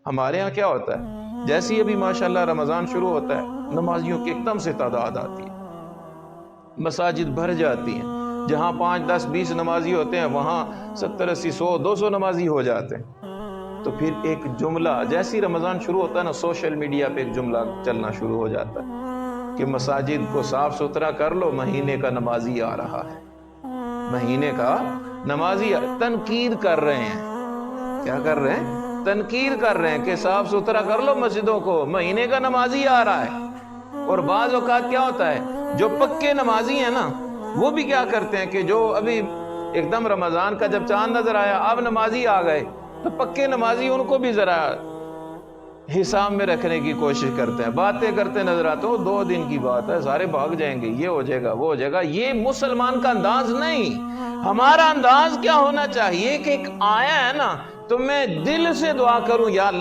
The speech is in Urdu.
ہمارے ہاں کیا ہوتا ہے، جیسے ہی ابھی ماشاءاللہ رمضان شروع ہوتا ہے، نمازیوں کی ایک دم سے تعداد آتی ہے، مساجد بھر جاتی ہیں، جہاں 5 10 20 نمازی ہوتے ہیں وہاں 70 80 100 200 نمازی ہو جاتے ہیں۔ تو پھر ایک جملہ جیسی رمضان شروع ہوتا ہے نا، سوشل میڈیا پہ ایک جملہ چلنا شروع ہو جاتا ہے کہ مساجد کو صاف ستھرا کر لو، مہینے کا نمازی آ رہا ہے، مہینے کا نمازی تنقید کر رہے ہیں، کیا کر رہے ہیں؟ تنقید کر رہے ہیں کہ صاف ستھرا کر لو مسجدوں کو، مہینے کا نمازی آ رہا ہے۔ اور بعض اوقات کیا ہوتا ہے، جو پکے نمازی ہیں نا وہ بھی کیا کرتے ہیں کہ جو ابھی ایک دم رمضان کا جب چاند نظر آیا اب نمازی آ گئے، تو پکے نمازی ان کو بھی ذرا حساب میں رکھنے کی کوشش کرتے ہیں، باتیں کرتے نظر آتے ہیں، 2 دن کی بات ہے، سارے بھاگ جائیں گے، یہ ہو جائے گا وہ ہو جائے گا۔ یہ مسلمان کا انداز نہیں۔ ہمارا انداز کیا ہونا چاہیے کہ ایک آیا ہے نا تو میں دل سے دعا کروں، یا اللہ